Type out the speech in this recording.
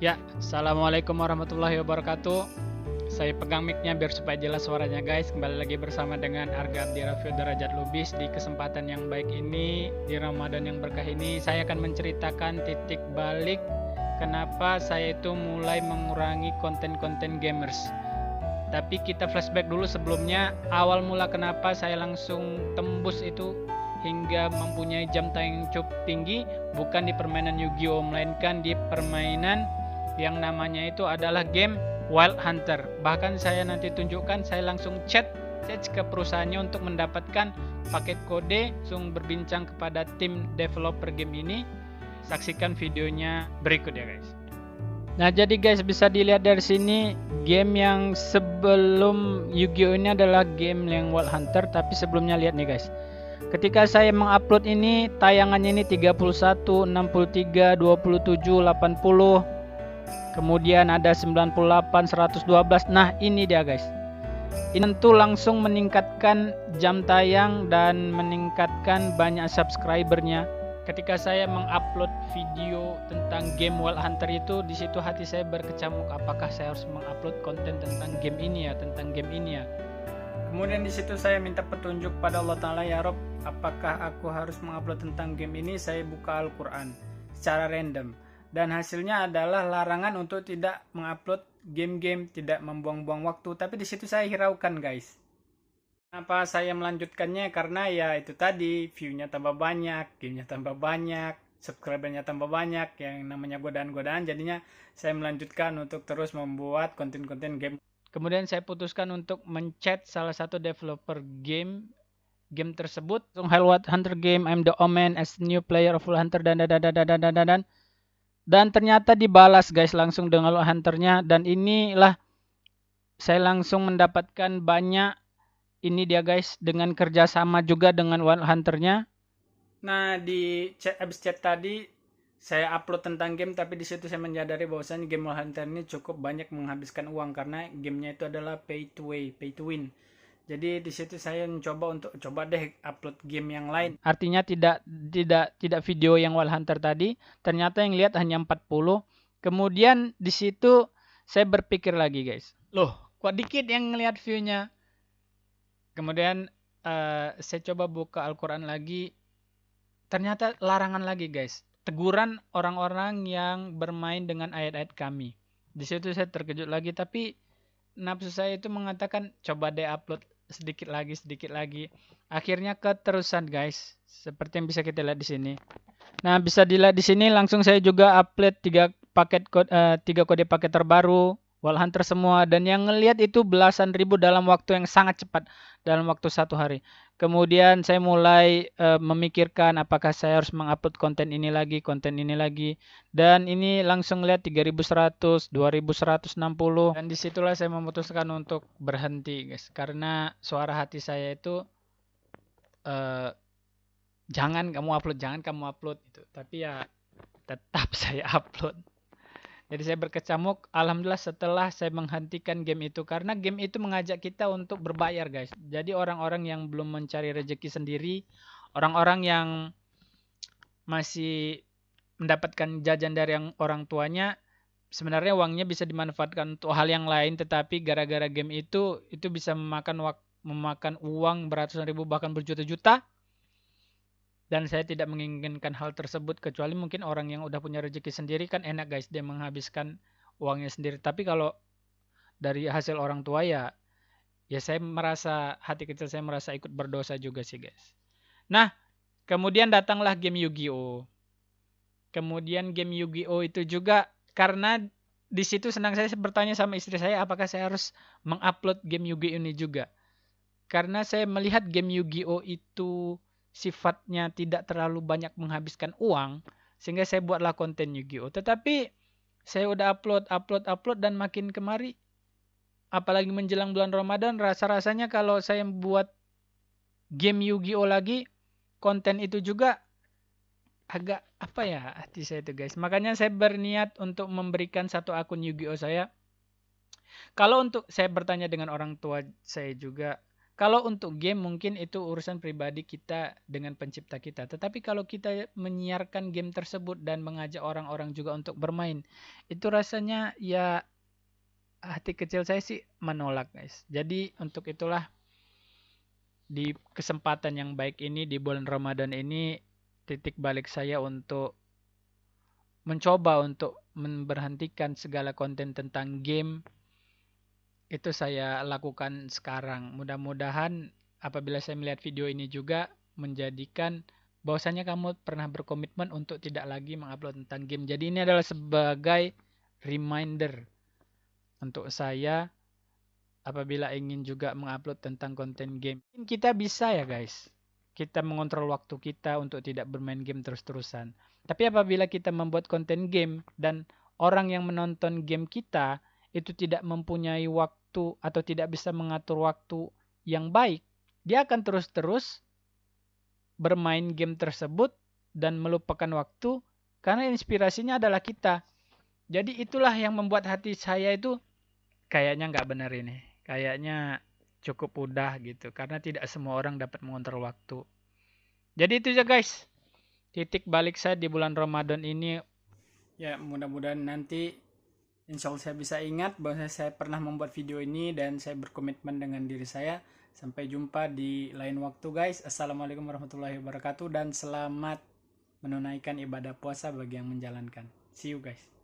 Ya, assalamualaikum warahmatullahi wabarakatuh. Saya pegang mic-nya biar supaya jelas suaranya guys. Kembali lagi bersama dengan Arga Abdi Raffi Derajat Lubis. Di kesempatan yang baik ini, di Ramadan yang berkah ini, saya akan menceritakan titik balik kenapa saya itu mulai mengurangi konten-konten gamers. Tapi kita flashback dulu sebelumnya, awal mula kenapa saya langsung tembus itu hingga mempunyai jam tayang cukup tinggi, bukan di permainan Yu-Gi-Oh, melainkan di permainan yang namanya itu adalah game Wild Hunter. Bahkan saya nanti tunjukkan, saya langsung chat ke perusahaannya untuk mendapatkan paket kode, langsung berbincang kepada tim developer game ini. Saksikan videonya berikut ya guys. Nah jadi guys, bisa dilihat dari sini game yang sebelum Yu-Gi-Oh ini adalah game yang Wild Hunter, tapi sebelumnya lihat nih guys. Ketika saya mengupload ini, tayangannya ini 31, 63, 27, 80, kemudian ada 98, 112. Nah ini dia guys, ini tentu langsung meningkatkan jam tayang dan meningkatkan banyak subscribernya. Ketika saya mengupload video tentang game Wild Hunter itu, di situ hati saya berkecamuk, apakah saya harus mengupload konten tentang game ini ya, Kemudian di situ saya minta petunjuk pada Allah Ta'ala, ya Rob, apakah aku harus mengupload tentang game ini? Saya buka Al-Quran secara random, dan hasilnya adalah larangan untuk tidak mengupload game-game, tidak membuang-buang waktu. Tapi di situ saya hiraukan guys. Kenapa saya melanjutkannya? Karena ya itu tadi, view-nya tambah banyak, game-nya tambah banyak, subscribernya tambah banyak, yang namanya godaan-godaan. Jadinya saya melanjutkan untuk terus membuat konten-konten game. Kemudian saya putuskan untuk menchat salah satu developer game tersebut. Hello Hunter game, I'm the Omen as new player of Hunter dan ternyata dibalas guys langsung dengan Hunternya, dan inilah saya langsung mendapatkan banyak. Ini dia guys, dengan kerjasama juga dengan Wild Hunternya. Nah di abis chat tadi saya upload tentang game, tapi di situ saya menyadari bahwasanya game Wild Hunter ini cukup banyak menghabiskan uang karena gamenya itu adalah pay to win. Jadi di situ saya mencoba untuk coba deh upload game yang lain. Artinya tidak video yang Wild Hunter tadi. Ternyata yang lihat hanya 40. Kemudian di situ saya berpikir lagi guys. Loh, kok dikit yang ngelihat view-nya? Kemudian saya coba buka Al-Quran lagi. Ternyata larangan lagi guys. Teguran orang-orang yang bermain dengan ayat-ayat kami. Di situ saya terkejut lagi, tapi nafsu saya itu mengatakan coba deh upload sedikit lagi. Akhirnya keterusan guys, seperti yang bisa kita lihat di sini. Nah bisa dilihat di sini, langsung saya juga upload 3 kode paket terbaru Wild Hunter semua, dan yang ngelihat itu belasan ribu dalam waktu yang sangat cepat, dalam waktu 1 hari. Kemudian saya mulai memikirkan apakah saya harus mengupload konten ini lagi, dan ini langsung lihat 3100, 2160, dan disitulah saya memutuskan untuk berhenti guys, karena suara hati saya itu jangan kamu upload gitu. Tapi ya tetap saya upload. Jadi saya berkecamuk, alhamdulillah setelah saya menghentikan game itu, karena game itu mengajak kita untuk berbayar guys. Jadi orang-orang yang belum mencari rezeki sendiri, orang-orang yang masih mendapatkan jajan dari orang tuanya, sebenarnya uangnya bisa dimanfaatkan untuk hal yang lain, tetapi gara-gara game itu bisa memakan uang beratusan ribu bahkan berjuta-juta. Dan saya tidak menginginkan hal tersebut, kecuali mungkin orang yang udah punya rezeki sendiri kan enak guys, dia menghabiskan uangnya sendiri. Tapi kalau dari hasil orang tua ya saya merasa, hati kecil saya merasa ikut berdosa juga sih guys. Nah kemudian datanglah game Yu-Gi-Oh. Kemudian game Yu-Gi-Oh itu juga, karena di situ senang saya bertanya sama istri saya, apakah saya harus mengupload game Yu-Gi-Oh ini juga. Karena saya melihat game Yu-Gi-Oh itu sifatnya tidak terlalu banyak menghabiskan uang, sehingga saya buatlah konten Yu-Gi-Oh. Tetapi saya udah upload dan makin kemari, apalagi menjelang bulan Ramadan, rasa-rasanya kalau saya buat game Yu-Gi-Oh lagi, konten itu juga agak apa ya hati saya itu guys. Makanya saya berniat untuk memberikan satu akun Yu-Gi-Oh saya. Kalau untuk saya bertanya dengan orang tua saya juga, Kalau untuk game mungkin itu urusan pribadi kita dengan pencipta kita. Tetapi kalau kita menyiarkan game tersebut dan mengajak orang-orang juga untuk bermain, itu rasanya ya hati kecil saya sih menolak, guys. Jadi untuk itulah di kesempatan yang baik ini di bulan Ramadan ini titik balik saya untuk mencoba untuk memberhentikan segala konten tentang game itu saya lakukan sekarang. Mudah-mudahan apabila saya melihat video ini juga menjadikan bahwasanya kamu pernah berkomitmen untuk tidak lagi mengupload tentang game. Jadi ini adalah sebagai reminder untuk saya apabila ingin juga mengupload tentang konten game. Kita bisa ya guys, kita mengontrol waktu kita untuk tidak bermain game terus-terusan. Tapi apabila kita membuat konten game dan orang yang menonton game kita itu tidak mempunyai waktu atau tidak bisa mengatur waktu yang baik, dia akan terus-terus bermain game tersebut dan melupakan waktu karena inspirasinya adalah kita. Jadi itulah yang membuat hati saya itu kayaknya nggak benar ini. Kayaknya cukup udah gitu. Karena tidak semua orang dapat mengontrol waktu. Jadi itu ya guys. Titik balik saya di bulan Ramadan ini. Ya mudah-mudahan nanti insya Allah saya bisa ingat bahwa saya pernah membuat video ini. Dan saya berkomitmen dengan diri saya. Sampai jumpa di lain waktu guys. Assalamualaikum warahmatullahi wabarakatuh. Dan selamat menunaikan ibadah puasa bagi yang menjalankan. See you guys.